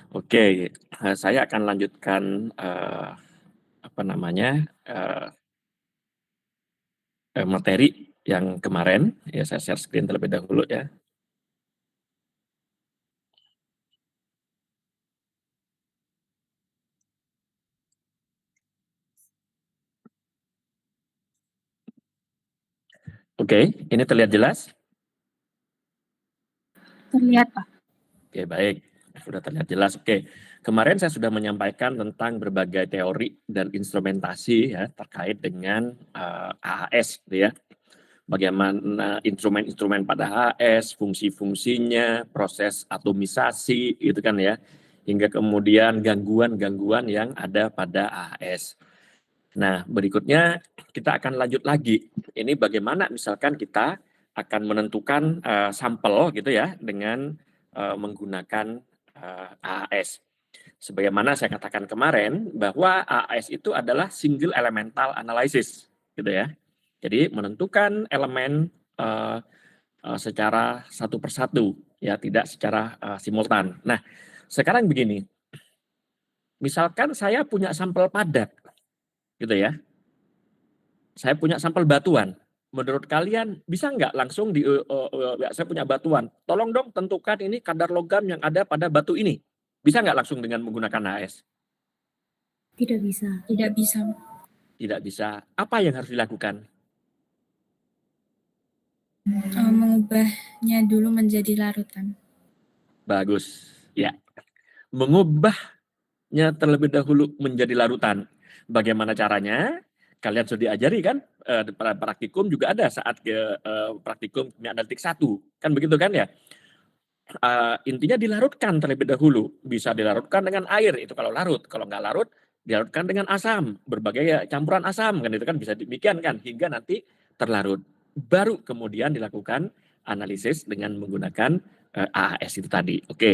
Oke, saya akan lanjutkan, apa namanya, materi yang kemarin, ya saya share screen terlebih dahulu ya. Oke, ini terlihat jelas? Terlihat, Pak. Oke, baik, sudah terlihat jelas. Oke, kemarin saya sudah menyampaikan tentang berbagai teori dan instrumentasi ya, terkait dengan, AAS gitu ya. Bagaimana instrumen-instrumen pada AAS, fungsi-fungsinya, proses atomisasi gitu kan ya, hingga kemudian gangguan-gangguan yang ada pada AAS. Nah, berikutnya kita akan lanjut lagi. Ini bagaimana misalkan kita akan menentukan, sampel gitu ya dengan, menggunakan, AAS. Sebagaimana saya katakan kemarin bahwa AAS itu adalah single elemental analysis gitu ya. Jadi menentukan elemen, eee secara satu persatu ya, tidak secara, simultan. Nah, sekarang begini, misalkan saya punya sampel padat gitu ya, saya punya sampel batuan. Menurut kalian bisa nggak langsung ya saya punya batuan, tolong dong tentukan ini kadar logam yang ada pada batu ini. Bisa nggak langsung dengan menggunakan AS? Tidak bisa. Tidak bisa. Tidak bisa. Apa yang harus dilakukan? Mengubahnya dulu menjadi larutan. Bagus, ya. Mengubahnya terlebih dahulu menjadi larutan. Bagaimana caranya? Kalian sudah diajari kan? Pada praktikum juga ada saat praktikum kimia analitik 1, kan begitu kan ya? Intinya dilarutkan terlebih dahulu, bisa dilarutkan dengan air itu kalau larut, kalau nggak larut dilarutkan dengan asam, berbagai ya campuran asam kan itu kan bisa demikian kan hingga nanti terlarut. Baru kemudian dilakukan analisis dengan menggunakan, AAS itu tadi. Oke,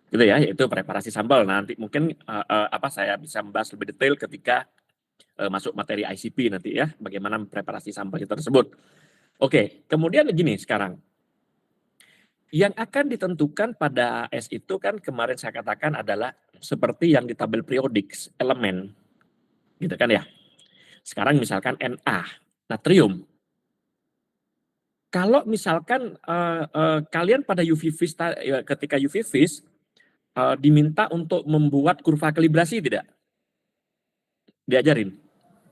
gitu ya, itu preparasi sampel. Nanti mungkin, saya bisa membahas lebih detail ketika, masuk materi ICP nanti ya, bagaimana preparasi sampel itu tersebut. Oke, kemudian gini sekarang, yang akan ditentukan pada AS itu kan kemarin saya katakan adalah seperti yang di tabel periodik, elemen, gitu kan ya. Sekarang misalkan Na, natrium. Kalau misalkan, kalian pada UV vis ya ketika UV vis, diminta untuk membuat kurva kalibrasi tidak? Diajarin?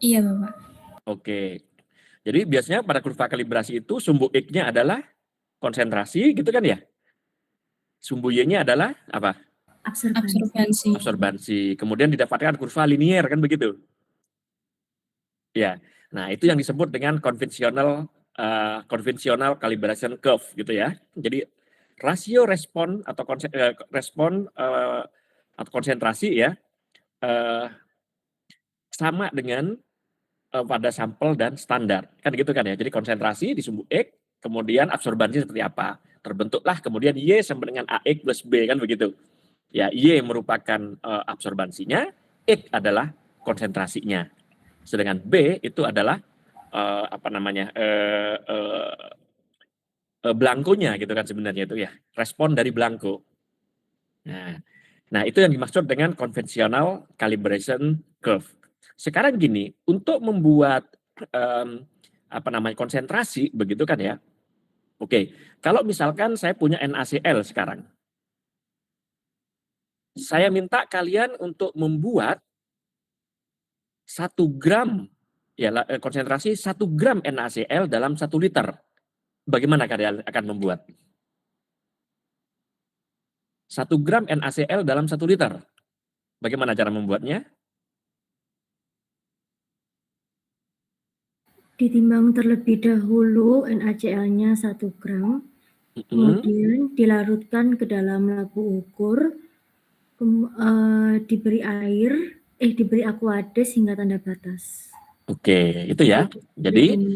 Iya, Bapak. Oke. Jadi biasanya pada kurva kalibrasi itu sumbu X-nya adalah konsentrasi gitu kan ya? Sumbu Y-nya adalah apa? Absorbansi. Absorbansi. Kemudian didapatkan kurva linier kan begitu? Ya. Nah, itu yang disebut dengan conventional calibration curve gitu ya. Jadi rasio respon atau atau konsentrasi ya, eee, sama dengan, pada sampel dan standar, kan gitu kan ya. Jadi konsentrasi di sumbu X, kemudian absorbansi seperti apa, terbentuklah kemudian Y sama dengan AX plus B kan begitu. Ya, Y merupakan, absorbansinya, X adalah konsentrasinya. Sedangkan B itu adalah, apa namanya, belangkonya gitu kan sebenarnya itu ya, respon dari belangko. Nah nah itu yang dimaksud dengan conventional calibration curve. Sekarang gini, untuk membuat, mmm, apa namanya, konsentrasi begitu kan ya, oke, kalau misalkan saya punya NaCl sekarang, saya minta kalian untuk membuat 1 gram ya konsentrasi 1 gram NaCl dalam 1 liter. Bagaimana kalian akan membuat? 1 gram NaCl dalam 1 liter. Bagaimana cara membuatnya? Ditimbang terlebih dahulu NaCl-nya 1 gram, kemudian dilarutkan ke dalam labu ukur, diberi air, diberi aquades hingga tanda batas. Oke, itu ya. Jadi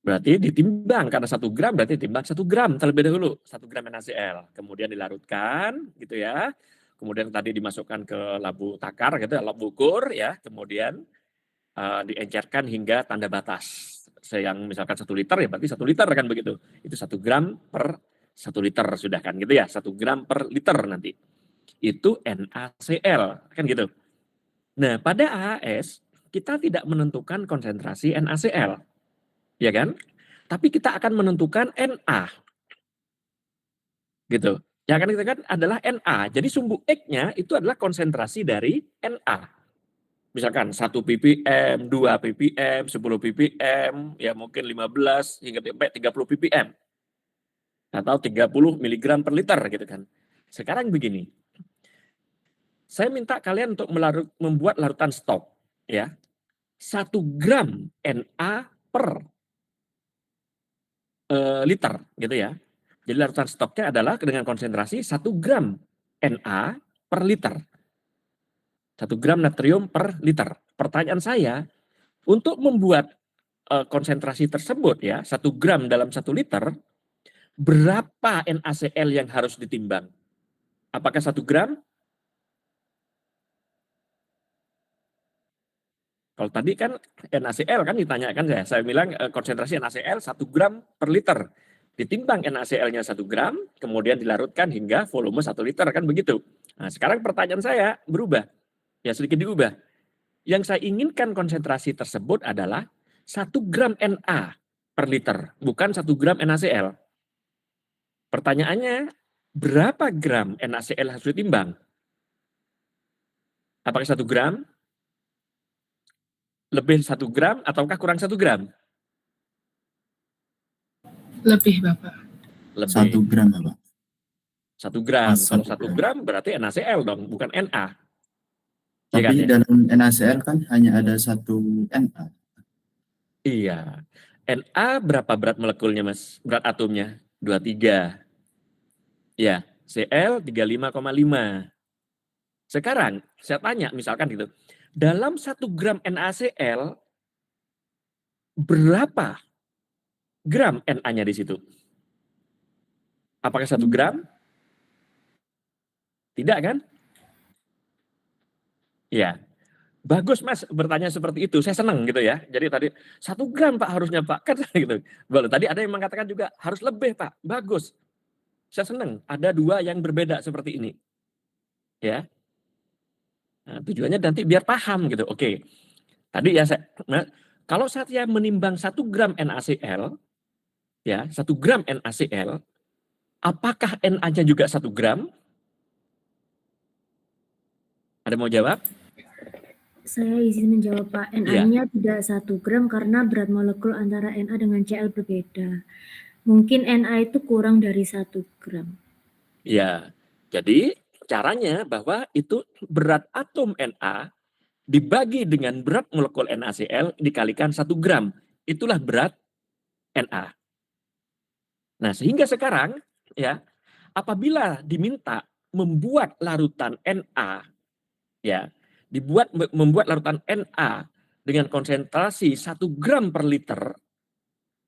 berarti ditimbang karena 1 gram berarti timbang 1 gram terlebih dahulu, 1 gram NaCl. Kemudian dilarutkan gitu ya. Kemudian tadi dimasukkan ke labu takar gitu ya, labu ukur ya. Kemudian, diencerkan hingga tanda batas. Yang misalkan 1 liter ya berarti 1 liter kan begitu. Itu 1 gram per 1 liter sudah kan gitu ya, 1 gram per liter nanti. itu NaCl, kan gitu. Nah, pada AHS kita tidak menentukan konsentrasi NaCl, ya kan? Tapi kita akan menentukan Na, gitu. Yang akan kita kan adalah Na. Jadi sumbu X-nya itu adalah konsentrasi dari Na. Misalkan 1 ppm, 2 ppm, 10 ppm, ya mungkin 15 hingga sampai 30 ppm. Atau 30 mg per liter gitu kan. Sekarang begini, saya minta kalian untuk membuat larutan stok, ya. 1 gram Na per liter gitu ya. Jadi larutan stoknya adalah dengan konsentrasi 1 gram Na per liter. 1 gram natrium per liter. Pertanyaan saya, untuk membuat konsentrasi tersebut ya, 1 gram dalam 1 liter, berapa NaCl yang harus ditimbang? Apakah 1 gram? Kalau tadi kan NaCl kan ditanyakan saya bilang konsentrasi NaCl 1 gram per liter. Ditimbang NaCl-nya 1 gram, kemudian dilarutkan hingga volume 1 liter, kan begitu. Nah, sekarang pertanyaan saya berubah, ya sedikit diubah. Yang saya inginkan konsentrasi tersebut adalah 1 gram Na per liter, bukan 1 gram NaCl. Pertanyaannya, berapa gram NaCl harus ditimbang? Apakah 1 gram? Lebih 1 gram ataukah kurang 1 gram? Lebih, Bapak. Lebih. 1 gram, Bapak. 1 gram. Mas, Kalau 1 1 gram berarti NaCl dong, bukan Na. Tapi kan, ya? dalam NaCl kan hanya ada 1 Na. Iya. Na berapa berat molekulnya, Mas? Berat atomnya? 23. Ya, Cl 35,5. Sekarang saya tanya misalkan gitu. Dalam 1 gram NaCl berapa gram Na-nya di situ? Apakah 1 gram? Tidak kan? Ya. Bagus Mas bertanya seperti itu. Saya senang gitu ya. Jadi tadi 1 gram Pak harusnya Pak. Kan gitu. Baru tadi ada yang mengatakan juga harus lebih Pak. Bagus. Saya senang ada 2 yang berbeda seperti ini. Ya. Nah, tujuannya nanti biar paham gitu. Oke. Tadi ya kalau saya menimbang 1 gram NaCl, ya 1 gram NaCl, apakah Na-nya juga 1 gram? Ada mau jawab? Saya izin menjawab Pak. Na-nya tidak 1 gram karena berat molekul antara Na dengan Cl berbeda. Mungkin Na itu kurang dari 1 gram. Ya, jadi caranya bahwa itu berat atom Na dibagi dengan berat molekul NaCl dikalikan 1 gram. Itulah berat Na. Nah, sehingga sekarang ya, apabila diminta membuat larutan Na, ya, membuat larutan Na dengan konsentrasi 1 gram per liter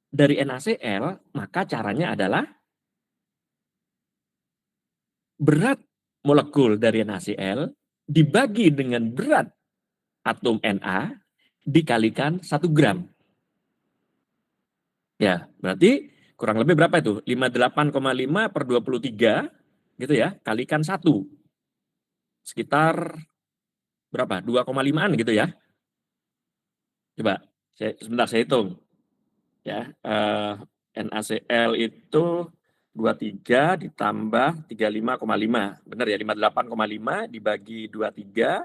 dari NaCl, maka caranya adalah berat molekul dari NaCl dibagi dengan berat atom Na dikalikan 1 gram. Ya, berarti kurang lebih berapa itu? 58,5 per 23 gitu ya, kalikan 1. Sekitar berapa? 2,5-an gitu ya. Coba, sebentar saya hitung. Ya, NaCl itu 23 ditambah 35,5. Benar ya, 58,5 dibagi 23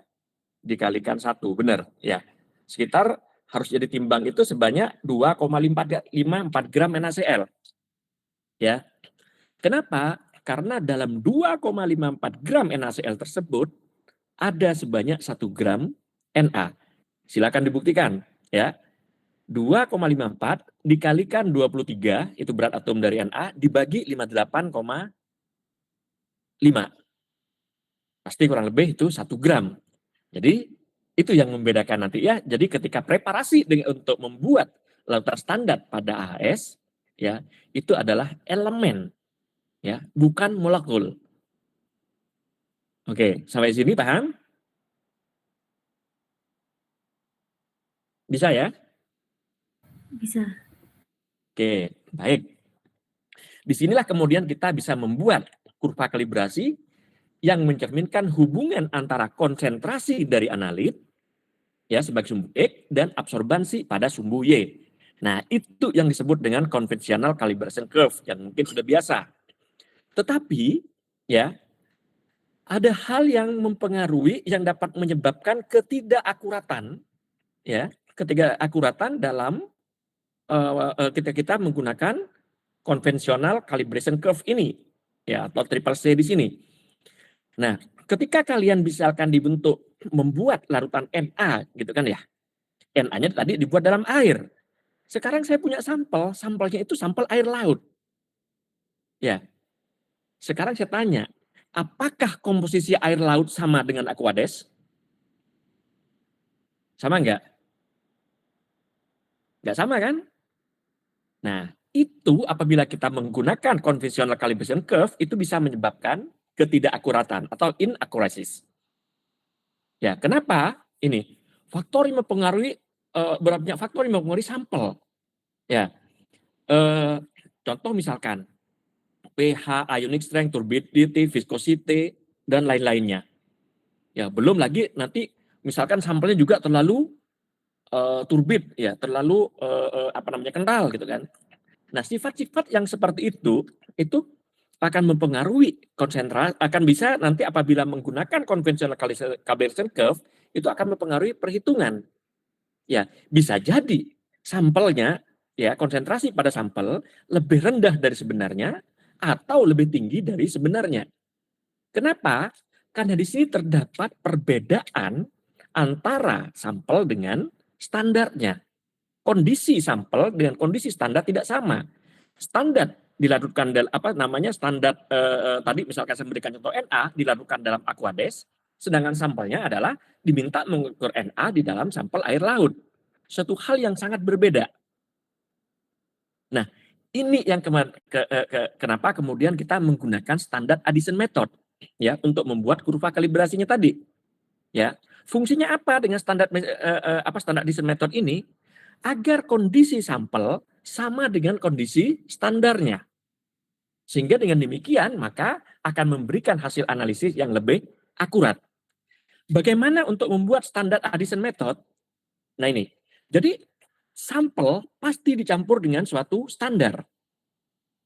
dikalikan 1. Benar ya. Sekitar harus jadi timbang itu sebanyak 2,54 gram NaCl. Ya. Kenapa? Karena dalam 2,54 gram NaCl tersebut ada sebanyak 1 gram Na. Silakan dibuktikan ya. 2,54 dikalikan 23 itu berat atom dari Na dibagi 58,5. Pasti kurang lebih itu 1 gram. Jadi itu yang membedakan nanti ya. Jadi ketika preparasi untuk membuat larutan standar pada AHS ya, itu adalah elemen ya, bukan molekul. Oke, sampai sini paham? Bisa ya? Bisa. Oke, baik. Disinilah kemudian kita bisa membuat kurva kalibrasi yang mencerminkan hubungan antara konsentrasi dari analit ya sebagai sumbu X dan absorbansi pada sumbu Y. Nah, itu yang disebut dengan conventional calibration curve yang mungkin sudah biasa. Tetapi ya ada hal yang mempengaruhi yang dapat menyebabkan ketidakakuratan ya, ketidakakuratan dalam ketika kita menggunakan conventional calibration curve ini ya atau triple C di sini. Nah, ketika kalian misalkan dibentuk membuat larutan Na gitu kan ya. Na-nya tadi dibuat dalam air. Sekarang saya punya sampel, sampelnya itu sampel air laut. Ya. Sekarang saya tanya, apakah komposisi air laut sama dengan Aquades? Sama enggak? Enggak sama kan? Nah, itu apabila kita menggunakan conventional calibration curve itu bisa menyebabkan ketidakakuratan atau inaccuracies. Ya, kenapa? Ini faktor yang mempengaruhi banyak faktor yang mempengaruhi sampel. Ya, contoh misalkan pH, ionic strength, turbidity, viscosity dan lain-lainnya. Ya, belum lagi nanti misalkan sampelnya juga terlalu turbid, ya, terlalu kental gitu kan. Nah, sifat-sifat yang seperti itu akan mempengaruhi konsentrasi, akan bisa nanti apabila menggunakan conventional calibration curve itu akan mempengaruhi perhitungan. Ya, bisa jadi sampelnya ya konsentrasi pada sampel lebih rendah dari sebenarnya atau lebih tinggi dari sebenarnya. Kenapa? Karena di sini terdapat perbedaan antara sampel dengan standarnya. Kondisi sampel dengan kondisi standar tidak sama. Standar dilarutkan dalam standar tadi misalkan saya memberikan contoh Na dilarutkan dalam Aquades, sedangkan sampelnya adalah diminta mengukur Na di dalam sampel air laut. Suatu hal yang sangat berbeda. Nah, ini yang kenapa kemudian kita menggunakan standar Addison method ya untuk membuat kurva kalibrasinya tadi. Ya, fungsinya apa dengan standar standar Addison method ini? Agar kondisi sampel sama dengan kondisi standarnya. Sehingga dengan demikian maka akan memberikan hasil analisis yang lebih akurat. Bagaimana untuk membuat standar Addison method? Nah ini, jadi sampel pasti dicampur dengan suatu standar.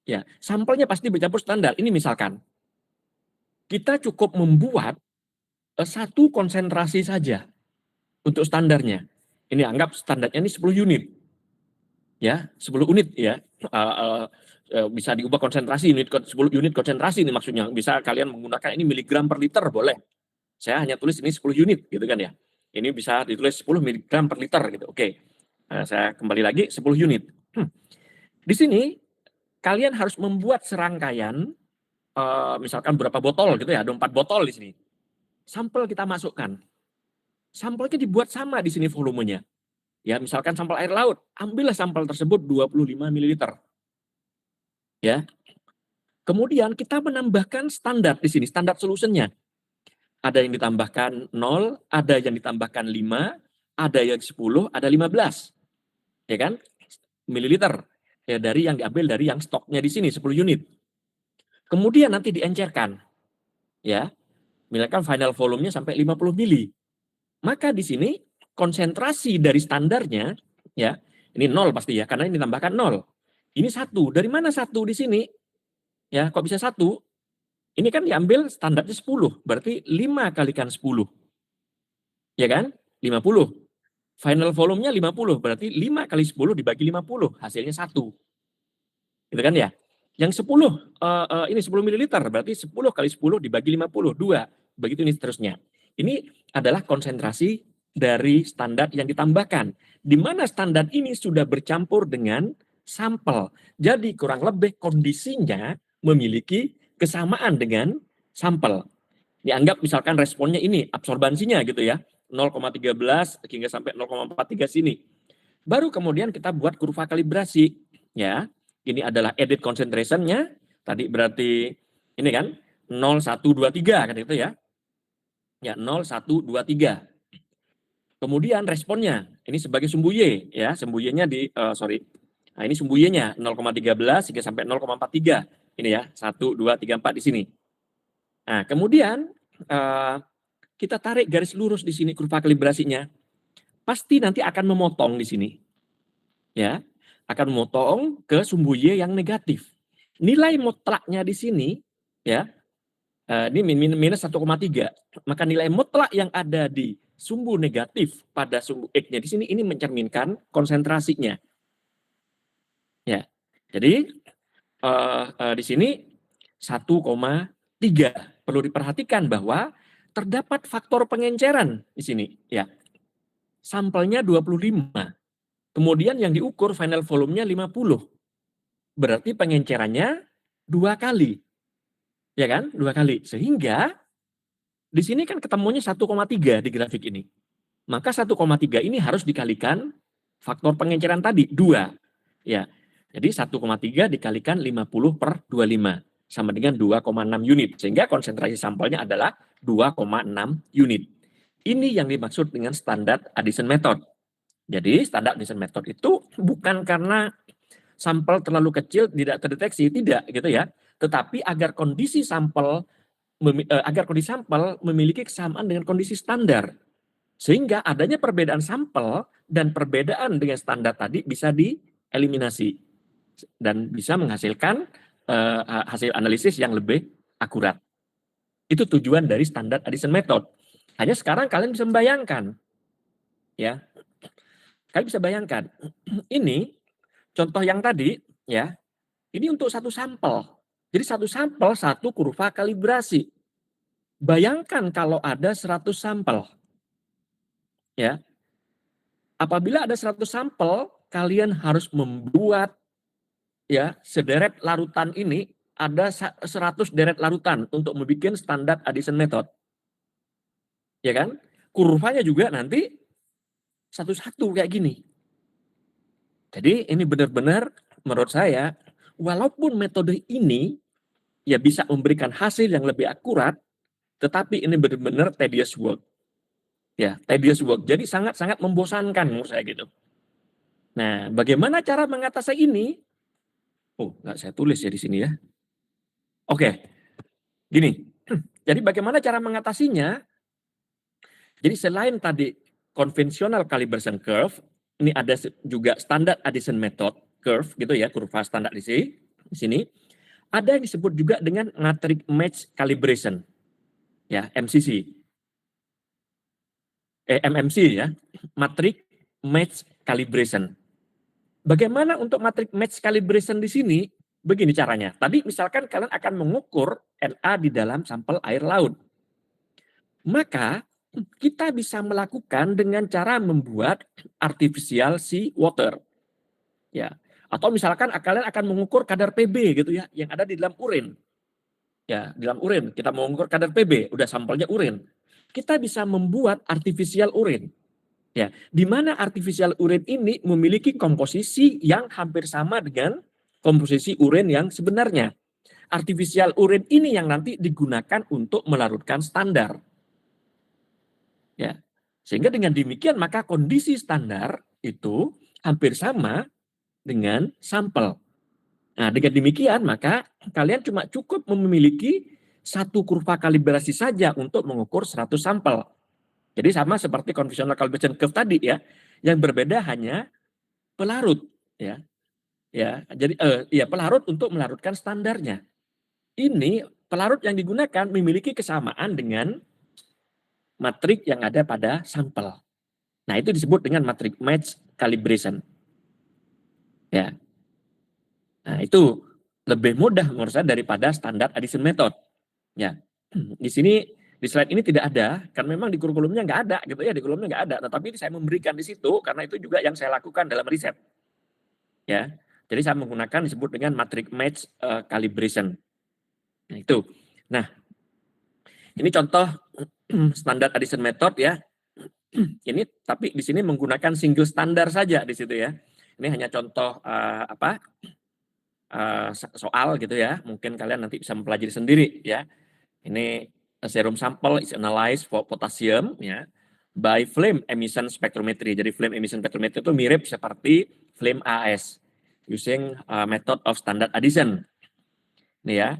Ya, sampelnya pasti bercampur standar. Ini misalkan, kita cukup membuat satu konsentrasi saja untuk standarnya. Ini anggap standarnya ini 10 unit. Ya, 10 unit ya. Bisa diubah konsentrasi, 10 unit konsentrasi ini maksudnya. Bisa kalian menggunakan ini miligram per liter, boleh. Saya hanya tulis ini 10 unit gitu kan ya. Ini bisa ditulis 10 miligram per liter gitu. Oke. Nah, saya kembali lagi 10 unit. Di sini kalian harus membuat serangkaian misalkan berapa botol gitu ya, ada 4 botol di sini. Sampel kita masukkan. Sampelnya dibuat sama di sini volumenya. Ya, misalkan sampel air laut, ambillah sampel tersebut 25 ml. Ya. Kemudian kita menambahkan standar di sini, standar solutionnya. Ada yang ditambahkan 0, ada yang ditambahkan 5, ada yang 10, ada 15. Ya kan? Mililiter. Ya, dari yang diambil dari yang stoknya di sini 10 unit. Kemudian nanti diencerkan. Ya. Misalkan final volumenya sampai 50 mili. Maka di sini konsentrasi dari standarnya ya, ini 0 pasti ya karena ini ditambahkan 0. Ini 1. Dari mana 1 di sini? Ya, kok bisa 1? Ini kan diambil standarnya 10, berarti 5 kalikan 10. Ya kan? 50. Final volumenya 50, berarti 5 kali 10 dibagi 50, hasilnya 1. Gitu kan ya? Yang 10, ini 10 ml, berarti 10 kali 10 dibagi 50, 2. Begitu ini seterusnya. Ini adalah konsentrasi dari standar yang ditambahkan. Di mana standar ini sudah bercampur dengan sampel. Jadi kurang lebih kondisinya memiliki kesamaan dengan sampel. Dianggap misalkan responnya ini, absorbansinya gitu ya. 0,13 hingga sampai 0,43 sini. Baru kemudian kita buat kurva kalibrasi. Ya. Ini adalah edit concentration-nya. Tadi berarti ini kan 0,123 kan itu ya. Ya, 0,123. Kemudian responnya, ini sebagai sumbu Y ya, sumbu Y-nya Nah, ini sumbu Y-nya 0,13 hingga sampai 0,43. Ini ya, 1 2 3 4 di sini. Nah, kemudian kita tarik garis lurus di sini kurva kalibrasinya. Pasti nanti akan memotong di sini. Ya, akan memotong ke sumbu Y yang negatif. Nilai mutlaknya di sini ya, ini minus 1,3. Maka nilai mutlak yang ada di sumbu negatif pada sumbu X-nya di sini ini mencerminkan konsentrasinya. Ya. Jadi di sini 1,3. Perlu diperhatikan bahwa terdapat faktor pengenceran di sini ya. Sampelnya 25. Kemudian yang diukur final volume-nya 50. Berarti pengencerannya 2 kali. Ya kan? 2 kali. Sehingga di sini kan ketemunya 1,3 di grafik ini. Maka 1,3 ini harus dikalikan faktor pengenceran tadi 2. Ya. Jadi 1,3 dikalikan 50 per 25 sama dengan 2,6 unit. Sehingga konsentrasi sampelnya adalah 2,6 unit. Ini yang dimaksud dengan standar Addison method. Jadi standar Addison method itu bukan karena sampel terlalu kecil tidak terdeteksi, tidak gitu ya. Tetapi agar kondisi sampel memiliki kesamaan dengan kondisi standar. Sehingga adanya perbedaan sampel dan perbedaan dengan standar tadi bisa dieliminasi dan bisa menghasilkan hasil analisis yang lebih akurat. Itu tujuan dari standar Addison method. Hanya sekarang kalian bisa membayangkan, ya, kalian bisa bayangkan. Ini contoh yang tadi, ya, ini untuk satu sampel. Jadi satu sampel satu kurva kalibrasi. Bayangkan kalau ada 100 sampel, ya. Apabila ada 100 sampel, kalian harus membuat ya sederet larutan ini ada 100 deret larutan untuk membuat standar Addison method. Ya kan? Kurvanya juga nanti satu-satu kayak gini. Jadi ini benar-benar menurut saya walaupun metode ini ya bisa memberikan hasil yang lebih akurat, tetapi ini benar-benar tedious work. Ya, tedious work. Jadi sangat-sangat membosankan menurut saya gitu. Nah, bagaimana cara mengatasi ini? Oh, nggak saya tulis ya di sini ya. Oke, gini. Jadi bagaimana cara mengatasinya? Jadi selain tadi konvensional calibration curve, ini ada juga standar Addison method curve gitu ya, kurva standar di sini. Ada yang disebut juga dengan matrix match calibration. Ya, MMC ya, matrix match calibration. Bagaimana untuk matrix match calibration di sini? Begini caranya. Tadi misalkan kalian akan mengukur Na di dalam sampel air laut. Maka kita bisa melakukan dengan cara membuat artificial sea water. Ya. Atau misalkan kalian akan mengukur kadar Pb gitu ya, yang ada di dalam urin. Ya, di dalam urin kita mengukur kadar Pb, udah sampelnya urin. Kita bisa membuat artificial urin. Ya, di mana artificial urin ini memiliki komposisi yang hampir sama dengan komposisi urin yang sebenarnya. Artificial urin ini yang nanti digunakan untuk melarutkan standar. Ya. Sehingga dengan demikian maka kondisi standar itu hampir sama dengan sampel. Nah, dengan demikian maka kalian cuma cukup memiliki satu kurva kalibrasi saja untuk mengukur 100 sampel. Jadi sama seperti conventional calibration curve tadi ya. Yang berbeda hanya pelarut ya. Ya, jadi pelarut untuk melarutkan standarnya. Ini pelarut yang digunakan memiliki kesamaan dengan matrik yang ada pada sampel. Nah, itu disebut dengan matrix match calibration. Ya. Nah, itu lebih mudah menurut saya daripada standar Addison method. Ya. Di sini di slide ini tidak ada, kan memang di kurikulumnya nggak ada gitu ya, di kurikulumnya nggak ada. Tetapi saya memberikan di situ karena itu juga yang saya lakukan dalam riset. Ya. Jadi saya menggunakan disebut dengan matrix match calibration. Nah, itu. Nah, ini contoh standar Addison method ya. Ini tapi di sini menggunakan single standar saja di situ ya. Ini hanya contoh soal gitu ya. Mungkin kalian nanti bisa mempelajari sendiri ya. Ini serum sample is analyzed for potassium ya by flame emission spectrometry. Jadi flame emission spectrometry itu mirip seperti flame AS using method of standard Addison. Ini ya.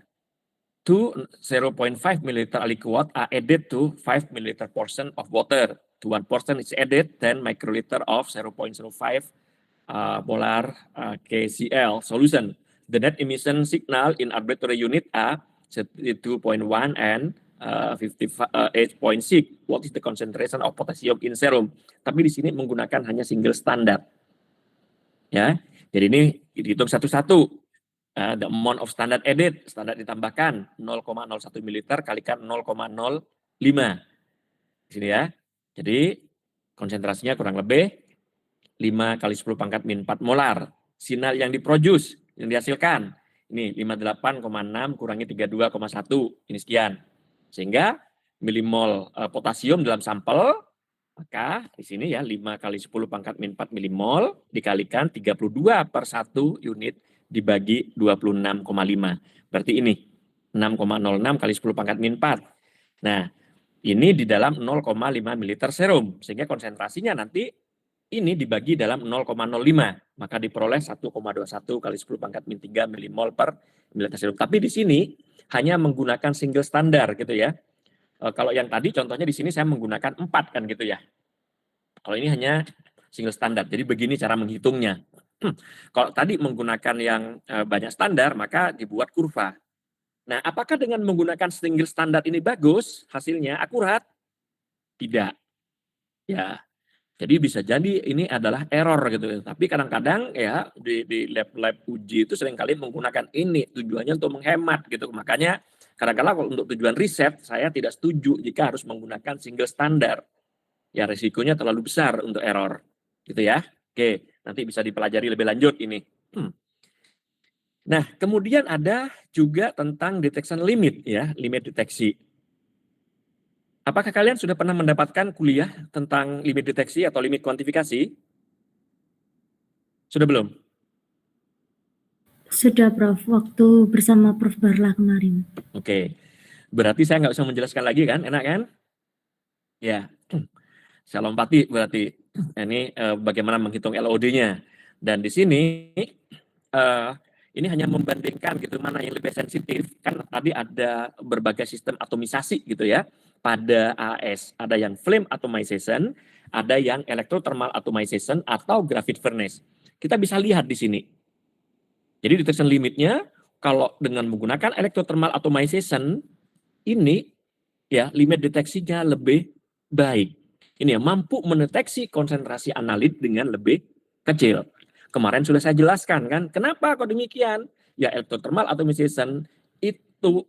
to 0.5 milliliter aliquot are added to 5 milliliter portion of water. To 1 portion is added 10 microliter of 0.05 molar KCl solution. The net emission signal in arbitrary unit are 32.1 and 58.6. What is the concentration of potassium in serum? Tapi di sini menggunakan hanya single standard. Ya, jadi ini dihitung satu-satu. The amount of standard added, standar ditambahkan 0,01 mililiter kalikan 0,05. Di sini ya. Jadi konsentrasinya kurang lebih 5 kali 10 pangkat min 4 molar. Sinyal yang diproduce, yang dihasilkan, ini 58,6 kurangi 32,1, ini sekian. Sehingga milimol potasium dalam sampel, maka di sini ya 5 kali 10 pangkat min 4 milimol dikalikan 32 per 1 unit dibagi 26,5. Berarti ini 6,06 kali 10 pangkat min 4. Nah, ini di dalam 0,5 mililiter serum. Sehingga konsentrasinya nanti ini dibagi dalam 0,05. Maka diperoleh 1,21 kali 10 pangkat min 3 milimol per mililiter serum. Tapi di sini hanya menggunakan single standar gitu ya. Kalau yang tadi contohnya di sini saya menggunakan 4 kan gitu ya. Kalau ini hanya single standar. Jadi begini cara menghitungnya. Kalau tadi menggunakan yang banyak standar, maka dibuat kurva. Nah, apakah dengan menggunakan single standar ini bagus, hasilnya akurat? Tidak. Ya, jadi bisa jadi ini adalah error gitu. Tapi kadang-kadang ya di lab-lab uji itu seringkali menggunakan ini tujuannya untuk menghemat gitu. Makanya kadang-kadang kalau untuk tujuan riset saya tidak setuju jika harus menggunakan single standar. Ya risikonya terlalu besar untuk error. Gitu ya. Oke, nanti bisa dipelajari lebih lanjut ini. Nah, kemudian ada juga tentang detection limit ya, limit deteksi. Apakah kalian sudah pernah mendapatkan kuliah tentang limit deteksi atau limit kuantifikasi? Sudah belum? Sudah, Prof. Waktu bersama Prof. Barla kemarin. Oke. Berarti saya nggak usah menjelaskan lagi kan? Enak kan? Ya. Saya lompati berarti. Ini bagaimana menghitung LOD-nya. Dan di sini ini hanya membandingkan gitu mana yang lebih sensitif. Kan tadi ada berbagai sistem atomisasi gitu ya. Pada AS ada yang flame atomization, ada yang electrothermal atomization atau graphite furnace. Kita bisa lihat di sini. Jadi detection limitnya kalau dengan menggunakan electrothermal atomization ini ya limit deteksinya lebih baik. Ini ya mampu mendeteksi konsentrasi analit dengan lebih kecil. Kemarin sudah saya jelaskan kan, kenapa kok demikian? Ya electrothermal atomization itu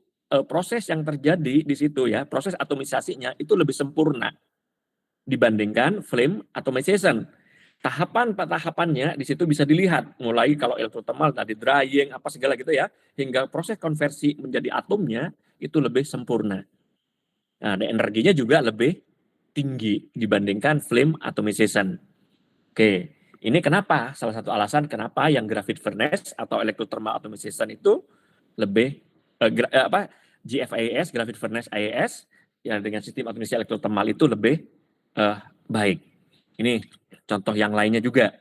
proses yang terjadi di situ ya, proses atomisasinya itu lebih sempurna dibandingkan flame atomization. Tahapan-tahapannya di situ bisa dilihat, mulai kalau electrothermal tadi drying apa segala gitu ya, hingga proses konversi menjadi atomnya itu lebih sempurna. Nah, dan energinya juga lebih tinggi dibandingkan flame atomization. Oke, ini kenapa? Salah satu alasan kenapa yang graphite furnace atau electrothermal atomization itu lebih GFIAS, graphite furnace IAS, yang dengan sistem atomisasi electrothermal itu lebih baik. Ini contoh yang lainnya juga.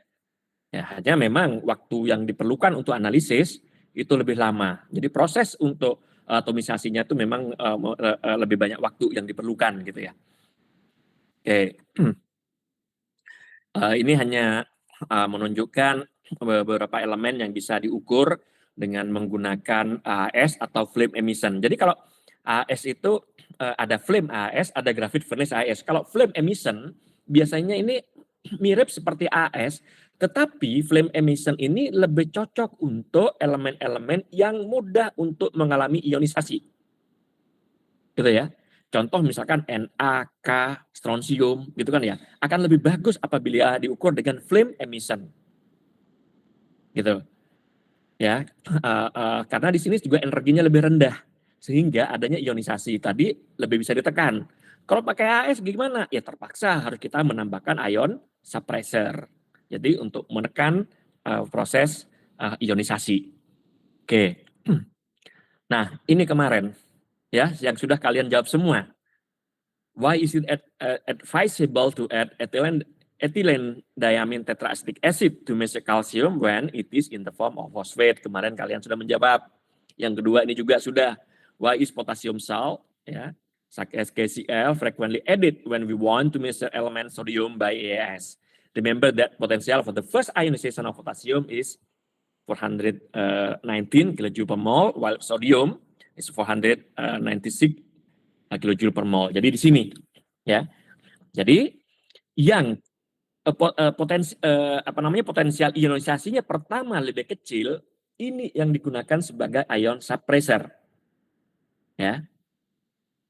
Ya, hanya memang waktu yang diperlukan untuk analisis itu lebih lama. Jadi proses untuk atomisasinya itu memang lebih banyak waktu yang diperlukan gitu ya. Oke, ini hanya menunjukkan beberapa elemen yang bisa diukur dengan menggunakan AAS atau flame emission. Jadi kalau AAS itu ada flame AAS, ada graphite furnace AAS. Kalau flame emission biasanya ini mirip seperti AAS, tetapi flame emission ini lebih cocok untuk elemen-elemen yang mudah untuk mengalami ionisasi. Gitu ya. Contoh misalkan Na, K, strontium gitu kan ya, akan lebih bagus apabila diukur dengan flame emission. Gitu. Ya, karena di sini juga energinya lebih rendah sehingga adanya ionisasi tadi lebih bisa ditekan. Kalau pakai AS gimana? Ya terpaksa harus kita menambahkan ion suppressor. Jadi untuk menekan proses ionisasi. Oke. Nah, ini kemarin ya yang sudah kalian jawab semua. Why is it advisable to add ethylene diamine tetraacetic acid to measure calcium when it is in the form of phosphate? Kemarin kalian sudah menjawab. Yang kedua ini juga sudah. Why is potassium salt, yeah, such as KCl, frequently added when we want to measure element sodium by AAS? Remember that potential for the first ionization of potassium is 419 kilojoule per mole, while sodium is 496 kilojoule per mole. Jadi di sini, ya. Jadi yang potensial ionisasinya pertama lebih kecil, ini yang digunakan sebagai ion suppressor. Ya.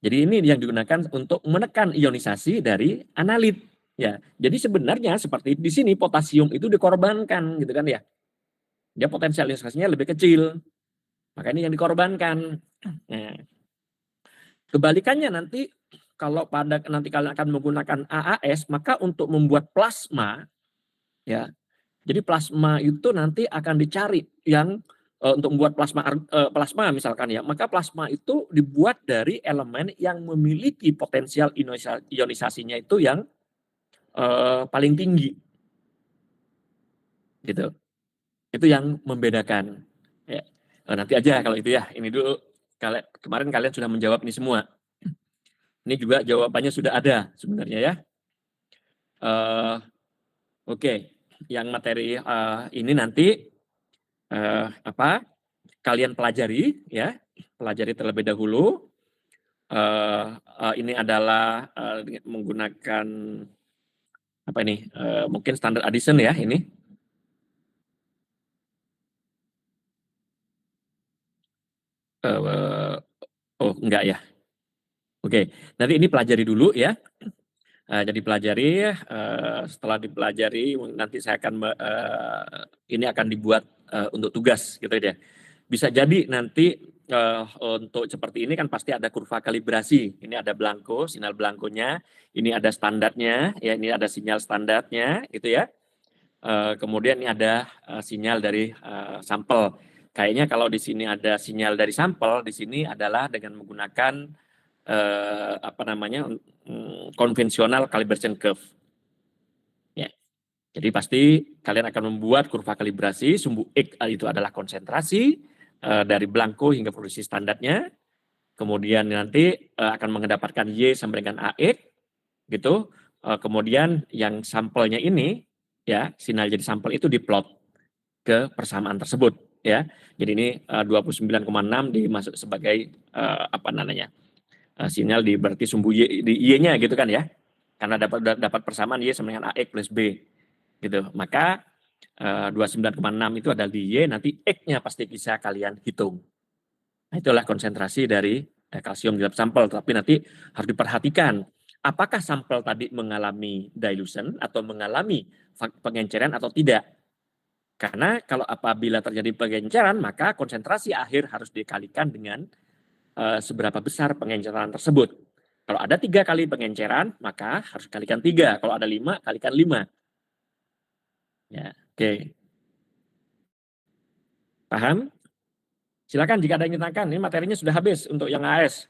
Jadi ini yang digunakan untuk menekan ionisasi dari analit. Ya. Jadi sebenarnya seperti di sini potasium itu dikorbankan gitu kan ya. Dia potensial ionisasinya lebih kecil. Maka ini yang dikorbankan. Nah, kebalikannya nanti kalau nanti kalian akan menggunakan AAS, maka untuk membuat plasma, ya, jadi plasma itu nanti akan dicari yang untuk membuat plasma misalkan ya, maka plasma itu dibuat dari elemen yang memiliki potensial ionisasinya itu yang paling tinggi, gitu. Itu yang membedakan. Ya. Nanti aja kalau itu ya. Ini dulu. Kemarin kalian sudah menjawab ini semua. Ini juga jawabannya sudah ada sebenarnya ya. Oke. Yang materi ini nanti kalian pelajari ya, pelajari terlebih dahulu. Ini adalah menggunakan apa ini? Mungkin standard addition ya ini. Oh enggak ya. Oke, nanti ini pelajari dulu ya. Jadi pelajari, setelah dipelajari nanti saya akan ini akan dibuat untuk tugas gitu ya. Bisa jadi nanti untuk seperti ini kan pasti ada kurva kalibrasi. Ini ada blanko, sinyal blankonya, ini ada standarnya, ya ini ada sinyal standarnya gitu ya. Kemudian ini ada sinyal dari sampel. Kayaknya kalau di sini ada sinyal dari sampel, di sini adalah dengan menggunakan konvensional calibration curve. Ya. Jadi pasti kalian akan membuat kurva kalibrasi, sumbu X itu adalah konsentrasi dari blanko hingga produksi standarnya. Kemudian nanti akan mendapatkan Y sama dengan AX gitu. Kemudian yang sampelnya ini ya, sinyal jadi sampel itu diplot ke persamaan tersebut ya. Jadi ini 29,6 dimasuk sebagai sinyal di berarti sumbu Y-nya gitu kan ya. Karena dapat persamaan Y sama dengan AX plus B. Gitu. Maka 29,6 itu adalah di Y, nanti X-nya pasti bisa kalian hitung. Nah, itulah konsentrasi dari kalsium di dalam sampel. Tapi nanti harus diperhatikan, apakah sampel tadi mengalami dilution atau mengalami pengenceran atau tidak. Karena kalau apabila terjadi pengenceran, maka konsentrasi akhir harus dikalikan dengan seberapa besar pengenceran tersebut. Kalau ada 3 kali pengenceran, maka harus kalikan 3. Kalau ada 5, kalikan 5. Ya, oke. Paham? Silakan jika ada yang ditanyakan. Ini materinya sudah habis untuk yang AS.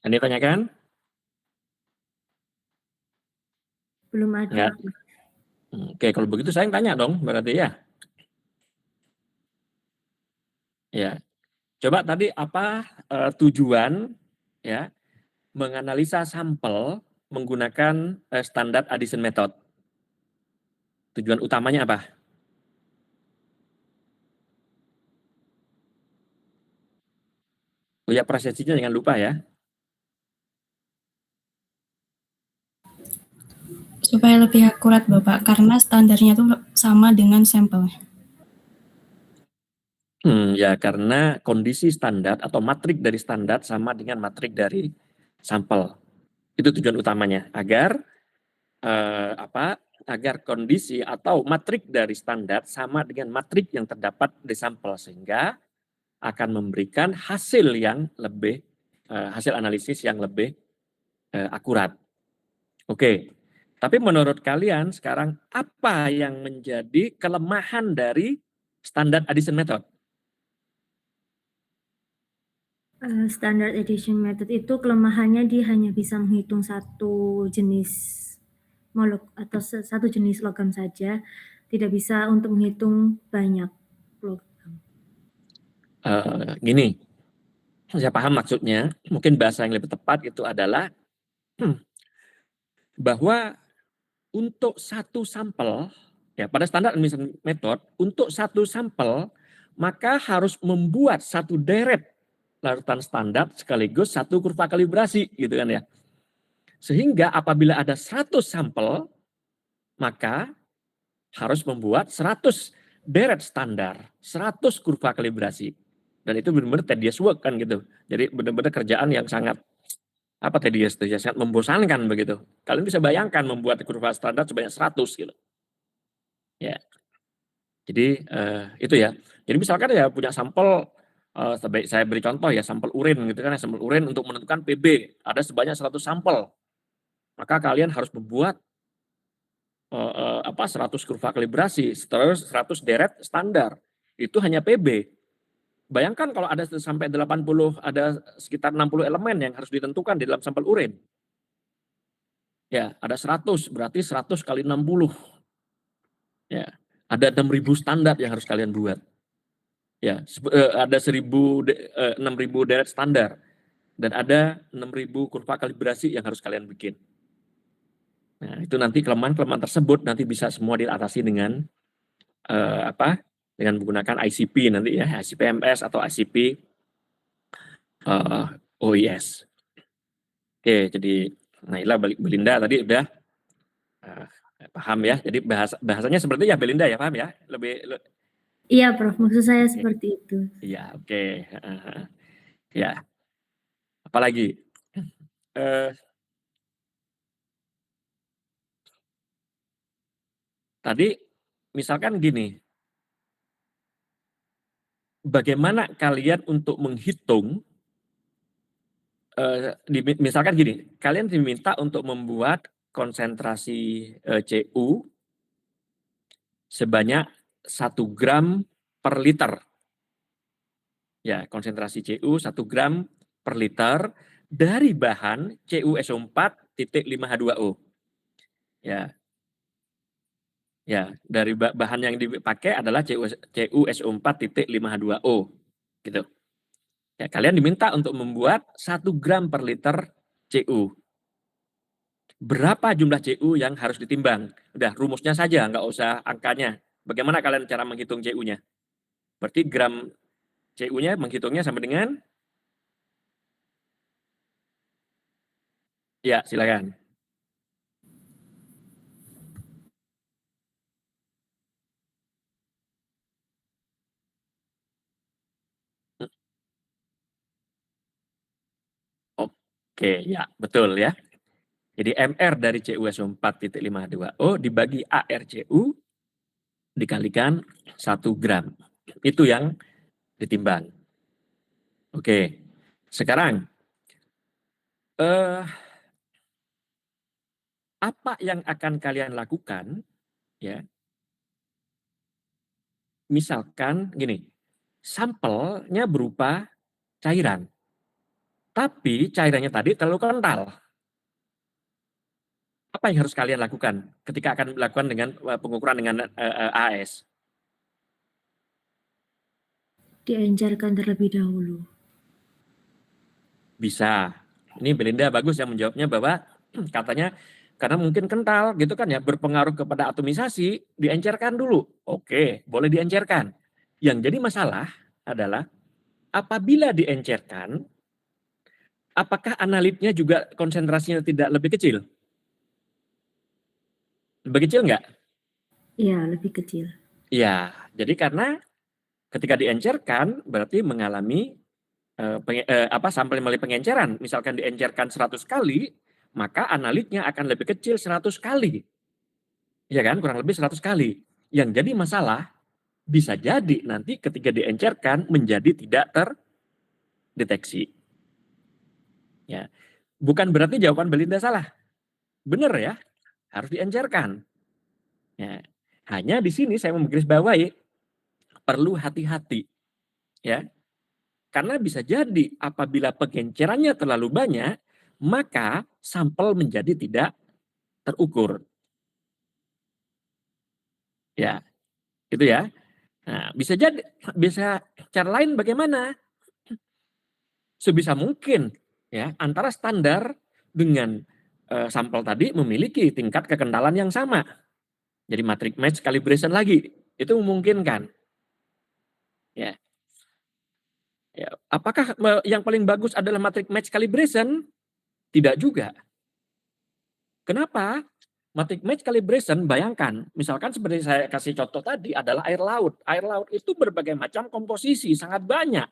Ada yang ditanyakan? Belum ada. Enggak. Oke, kalau begitu saya yang tanya dong, berarti ya. Ya. Coba tadi apa tujuan ya menganalisa sampel menggunakan standar addition method? Tujuan utamanya apa? Oh ya, presisinya jangan lupa ya. Supaya lebih akurat Bapak, karena standarnya itu sama dengan sampelnya. Ya, karena kondisi standar atau matrik dari standar sama dengan matrik dari sampel. Itu tujuan utamanya, agar agar kondisi atau matrik dari standar sama dengan matrik yang terdapat di sampel, sehingga akan memberikan hasil yang lebih hasil analisis yang lebih akurat. Oke. Tapi menurut kalian sekarang apa yang menjadi kelemahan dari standard addition method? Standard addition method itu kelemahannya dia hanya bisa menghitung satu jenis atau satu jenis logam saja, tidak bisa untuk menghitung banyak logam. Gini, saya paham maksudnya. Mungkin bahasa yang lebih tepat itu adalah bahwa untuk satu sampel, ya pada standar admission method, untuk satu sampel maka harus membuat satu deret larutan standar sekaligus satu kurva kalibrasi, gitu kan ya. Sehingga apabila ada 100 sampel, maka harus membuat 100 deret standar, 100 kurva kalibrasi. Dan itu benar-benar tedious work kan gitu. Jadi benar-benar kerjaan yang sangat tedious, sangat membosankan begitu. Kalian bisa bayangkan membuat kurva standar sebanyak 100 gitu. Ya. Jadi itu ya. Jadi misalkan ya punya sampel, saya beri contoh ya, sampel urin gitu kan, sampel urin untuk menentukan PB ada sebanyak 100 sampel. Maka kalian harus membuat 100 kurva kalibrasi, terus 100 deret standar. Itu hanya PB. Bayangkan kalau ada sampai 80, ada sekitar 60 elemen yang harus ditentukan di dalam sampel urin. Ya, ada 100, berarti 100 kali 60. Ya, ada 6.000 standar yang harus kalian buat. Ya, ada 6.000 deret standar. Dan ada 6.000 kurva kalibrasi yang harus kalian bikin. Nah, itu nanti kelemahan-kelemahan tersebut nanti bisa semua diatasi dengan dengan menggunakan ICP nanti ya, ICP-MS atau ICP OIS. Oke, jadi Naila Belinda tadi udah paham ya. Jadi bahasanya seperti ya Belinda ya, paham ya? Iya, Prof. Maksud saya seperti itu. Iya, oke. Ya. Apalagi? Tadi misalkan gini. Bagaimana kalian untuk menghitung misalkan gini, kalian diminta untuk membuat konsentrasi CU sebanyak 1 gram per liter. Ya, konsentrasi CU 1 gram per liter dari bahan CuSO4.5H2O. Ya. Ya, dari bahan yang dipakai adalah CuSO4.5H2O. Gitu. Ya, kalian diminta untuk membuat 1 gram per liter CU. Berapa jumlah CU yang harus ditimbang? Udah, rumusnya saja, nggak usah angkanya. Bagaimana kalian cara menghitung CU-nya? Berarti gram CU-nya menghitungnya sama dengan? Ya, silakan. Oke, ya, betul ya. Jadi MR dari CuSO4.5H2O dibagi ARCU dikalikan 1 gram. Itu yang ditimbang. Oke. Sekarang apa yang akan kalian lakukan ya? Misalkan gini, sampelnya berupa cairan. Tapi cairannya tadi terlalu kental. Apa yang harus kalian lakukan ketika akan melakukan dengan pengukuran dengan AS? Diencerkan terlebih dahulu. Bisa. Ini Belinda bagus yang menjawabnya bahwa katanya karena mungkin kental gitu kan ya, berpengaruh kepada atomisasi, diencerkan dulu. Oke, boleh diencerkan. Yang jadi masalah adalah apabila diencerkan, apakah analitnya juga konsentrasinya tidak lebih kecil? Lebih kecil enggak? Iya, lebih kecil. Iya, jadi karena ketika diencerkan berarti mengalami sampel melalui pengenceran. Misalkan diencerkan 100 kali, maka analitnya akan lebih kecil 100 kali. Ya kan, kurang lebih 100 kali. Yang jadi masalah, bisa jadi nanti ketika diencerkan menjadi tidak terdeteksi. Ya. Bukan berarti jawaban Belinda salah. Benar ya, harus diencerkan. Ya. Hanya di sini saya menggarisbawahi perlu hati-hati. Ya. Karena bisa jadi apabila pengencerannya terlalu banyak, maka sampel menjadi tidak terukur. Ya, itu ya. Nah, bisa cara lain bagaimana? Sebisa mungkin ya antara standar dengan sampel tadi memiliki tingkat kekentalan yang sama. Jadi matrix match calibration lagi itu memungkinkan. Ya, ya. Apakah yang paling bagus adalah matrix match calibration? Tidak juga. Kenapa? Matrix match calibration, bayangkan, misalkan seperti saya kasih contoh tadi adalah air laut. Air laut itu berbagai macam komposisi, sangat banyak.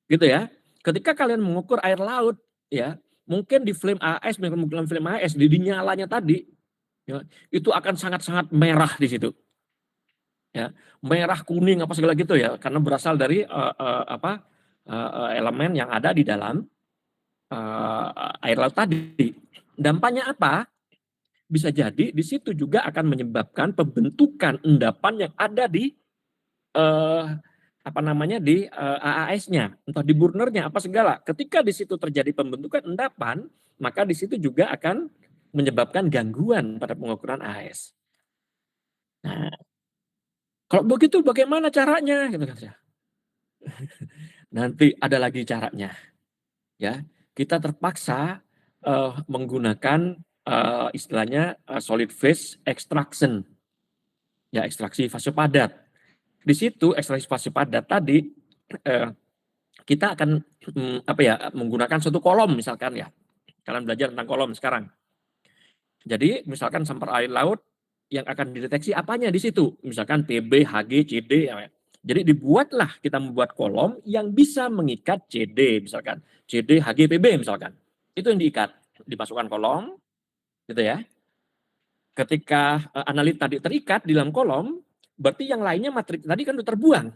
Gitu ya. Ketika kalian mengukur air laut, ya, mungkin di flame AS, mungkin flame AS, di nyalanya tadi, ya, itu akan sangat-sangat merah di situ. Ya, merah, kuning, apa segala gitu ya, karena berasal dari elemen yang ada di dalam air laut tadi. Dampaknya apa? Bisa jadi di situ juga akan menyebabkan pembentukan endapan yang ada di di AAS-nya, entah di burnernya apa segala. Ketika di situ terjadi pembentukan endapan, maka di situ juga akan menyebabkan gangguan pada pengukuran AAS. Nah, kalau begitu bagaimana caranya? Gitu kan. Nanti ada lagi caranya. Ya, kita terpaksa menggunakan istilahnya solid phase extraction. Ya, ekstraksi fase padat. Di situ ekstraksi fase padat tadi kita akan menggunakan suatu kolom misalkan ya. Kalian belajar tentang kolom sekarang. Jadi misalkan sampel air laut yang akan dideteksi apanya di situ. Misalkan PB, HG, CD. Ya. Jadi kita membuat kolom yang bisa mengikat CD misalkan. CD, HG, PB misalkan. Itu yang diikat. Dimasukkan kolom gitu ya. Ketika analit tadi terikat di dalam kolom, berarti yang lainnya matriks tadi kan sudah terbuang.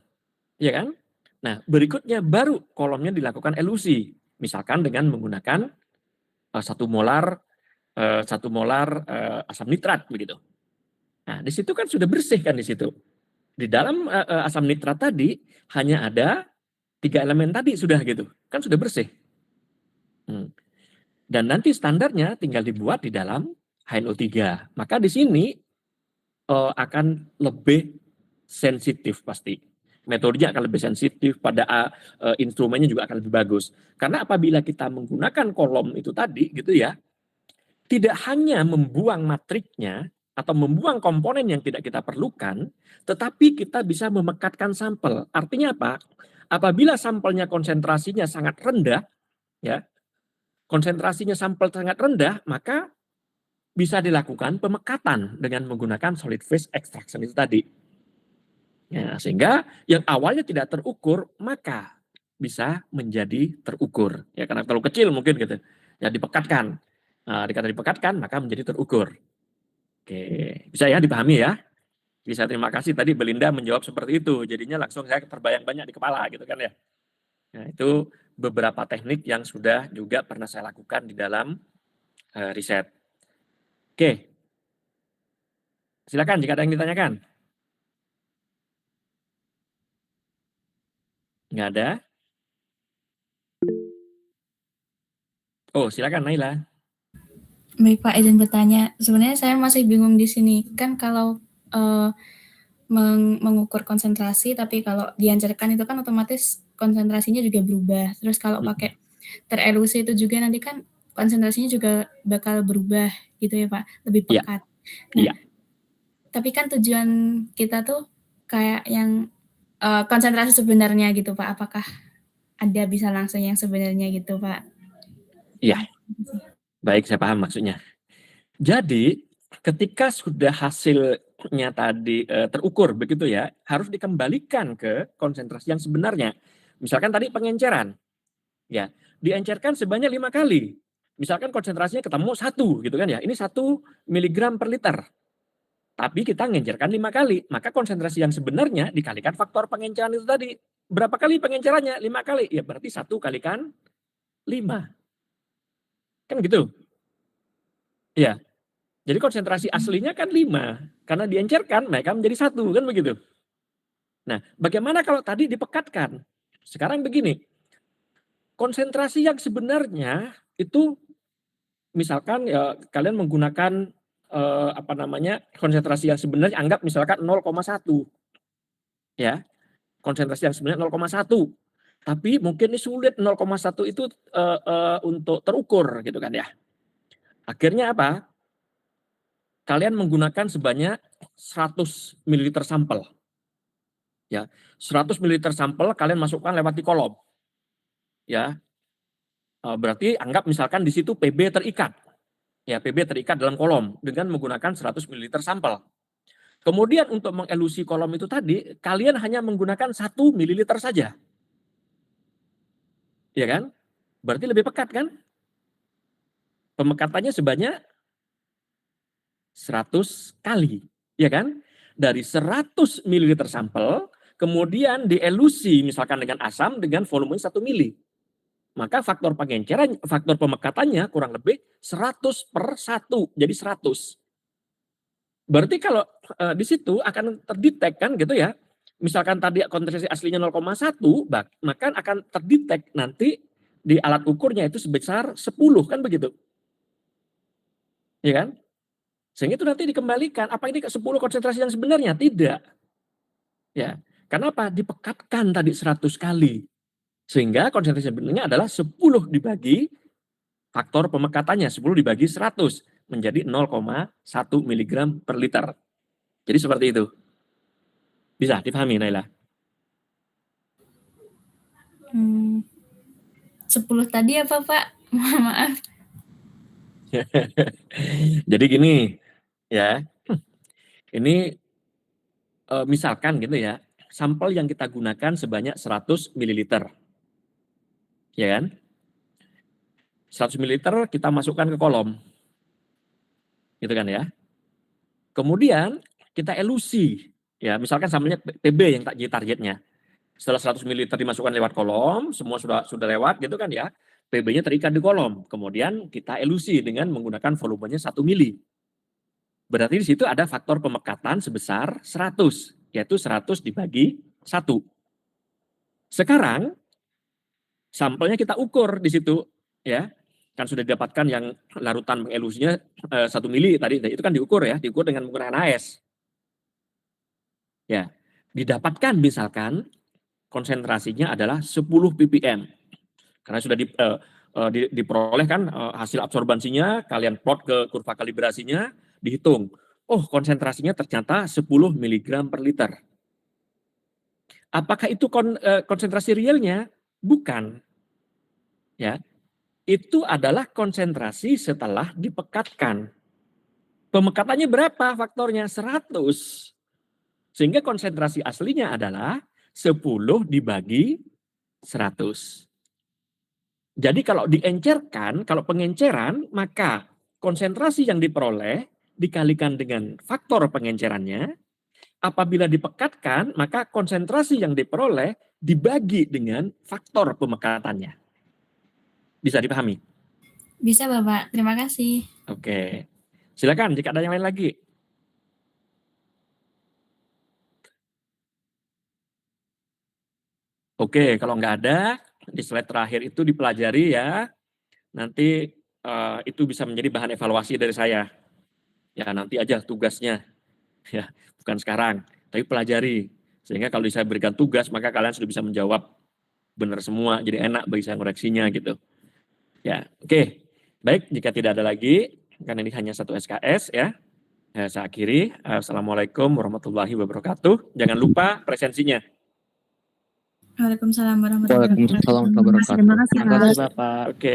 Ya kan? Nah, berikutnya baru kolomnya dilakukan elusi. Misalkan dengan menggunakan 1 molar asam nitrat begitu. Nah, di situ kan sudah bersih kan di situ. Di dalam asam nitrat tadi hanya ada 3 elemen tadi sudah gitu. Kan sudah bersih. Dan nanti standarnya tinggal dibuat di dalam HNO3. Maka di sini akan lebih sensitif pasti. Metodenya akan lebih sensitif, pada instrumennya juga akan lebih bagus. Karena apabila kita menggunakan kolom itu tadi gitu ya, tidak hanya membuang matriknya atau membuang komponen yang tidak kita perlukan, tetapi kita bisa memekatkan sampel. Artinya apa? Apabila sampelnya konsentrasinya sangat rendah, ya, konsentrasinya sampel sangat rendah, maka bisa dilakukan pemekatan dengan menggunakan solid phase extraction itu tadi. Ya, sehingga yang awalnya tidak terukur, maka bisa menjadi terukur. Ya, karena terlalu kecil mungkin gitu. Ya, dipekatkan. Nah, dikata dipekatkan, maka menjadi terukur. Oke, bisa ya dipahami ya? Bisa, terima kasih tadi Belinda menjawab seperti itu. Jadinya langsung saya terbayang banyak di kepala gitu kan ya. Nah, itu beberapa teknik yang sudah juga pernah saya lakukan di dalam riset. Oke. Silakan jika ada yang ditanyakan. Nggak ada? Oh, silakan Naila. Baik Pak, izin bertanya. Sebenarnya saya masih bingung di sini. Kan kalau mengukur konsentrasi, tapi kalau diencerkan itu kan otomatis konsentrasinya juga berubah. Terus kalau pakai terelusi itu juga nanti kan konsentrasinya juga bakal berubah gitu ya Pak, lebih Iya. pekat. Nah, Iya. tapi kan tujuan kita tuh kayak yang konsentrasi sebenarnya gitu Pak. Apakah ada bisa langsung yang sebenarnya gitu Pak? Iya. Baik, saya paham maksudnya. Jadi, ketika sudah hasilnya tadi terukur begitu ya, harus dikembalikan ke konsentrasi yang sebenarnya. Misalkan tadi pengenceran. Ya, diencerkan sebanyak 5 kali. Misalkan konsentrasinya ketemu 1 gitu kan ya. Ini 1 miligram per liter. Tapi kita ngencerkan 5 kali. Maka konsentrasi yang sebenarnya dikalikan faktor pengenceran itu tadi. Berapa kali pengencerannya? 5 kali. Ya berarti 1 kalikan 5. Kan gitu. Ya. Jadi konsentrasi aslinya kan 5. Karena diencerkan, maka menjadi 1. Kan begitu. Nah, bagaimana kalau tadi dipekatkan? Sekarang begini. Konsentrasi yang sebenarnya itu misalkan ya, kalian menggunakan konsentrasi yang sebenarnya anggap misalkan 0,1 ya, konsentrasi yang sebenarnya 0,1, tapi mungkin ini sulit 0,1 itu untuk terukur gitu kan ya. Akhirnya apa? Kalian menggunakan sebanyak 100 ml sampel. Ya, 100 ml sampel kalian masukkan lewat di kolom. Ya. Berarti anggap misalkan di situ PB terikat. Ya, PB terikat dalam kolom dengan menggunakan 100 ml sampel. Kemudian untuk mengelusi kolom itu tadi, kalian hanya menggunakan 1 ml saja. Ya kan? Berarti lebih pekat kan? Pemekatannya sebanyak 100 kali. Ya kan? Dari 100 ml sampel, kemudian dielusi misalkan dengan asam dengan volume 1 mili. Maka faktor pengenceran, faktor pemekatannya kurang lebih 100/1, jadi 100. Berarti kalau di situ akan terdetek kan gitu ya. Misalkan tadi konsentrasi aslinya 0,1, maka akan terdetek nanti di alat ukurnya itu sebesar 10 kan begitu. Ya kan? Sehingga itu nanti dikembalikan, apa ini 10 konsentrasi yang sebenarnya? Tidak. Ya. Kenapa? Dipekatkan tadi 100 kali. Sehingga konsentrasi sebenarnya adalah 10 dibagi faktor pemekatannya, 10 dibagi 100 menjadi 0,1 mg per liter. Jadi seperti itu. Bisa dipahami, Naila? 10 tadi apa, Pak? Maaf. Jadi gini, ya. Ini misalkan gitu ya, sampel yang kita gunakan sebanyak 100 ml. Ya kan? 100 ml kita masukkan ke kolom. Gitu kan ya. Kemudian kita elusi. Ya, misalkan sampelnya PB yang jadi targetnya. Setelah 100 ml dimasukkan lewat kolom, semua sudah lewat gitu kan ya. PB-nya terikat di kolom. Kemudian kita elusi dengan menggunakan volumenya 1 mili. Berarti di situ ada faktor pemekatan sebesar 100, yaitu 100 dibagi 1. Sekarang sampelnya kita ukur di situ ya. Kan sudah didapatkan yang larutan mengelusinya 1 mili tadi, itu kan diukur ya, diukur dengan menggunakan AS. Ya, didapatkan misalkan konsentrasinya adalah 10 ppm. Karena sudah diperoleh kan hasil absorbansinya, kalian plot ke kurva kalibrasinya, dihitung. Oh, konsentrasinya ternyata 10 mg per liter. Apakah itu konsentrasi realnya? Bukan. Ya. Itu adalah konsentrasi setelah dipekatkan. Pemekatannya berapa faktornya? 100. Sehingga konsentrasi aslinya adalah 10 dibagi 100. Jadi kalau diencerkan, kalau pengenceran, maka konsentrasi yang diperoleh dikalikan dengan faktor pengencerannya. Apabila dipekatkan, maka konsentrasi yang diperoleh dibagi dengan faktor pemekatannya. Bisa dipahami? Bisa, Bapak. Terima kasih. Oke. Silakan jika ada yang lain lagi. Oke, kalau nggak ada, di slide terakhir itu dipelajari ya. Nanti itu bisa menjadi bahan evaluasi dari saya. Ya, nanti aja tugasnya. Ya, bukan sekarang, tapi pelajari. Sehingga kalau saya berikan tugas, maka kalian sudah bisa menjawab benar semua. Jadi enak bagi saya koreksinya gitu. Ya, oke. Baik, jika tidak ada lagi, karena ini hanya satu SKS ya. Saya akhiri. Assalamualaikum warahmatullahi wabarakatuh. Jangan lupa presensinya. Waalaikumsalam warahmatullahi wabarakatuh. Waalaikumsalam warahmatullahi wabarakatuh. Terima kasih, Terima kasih, Bapak. Oke.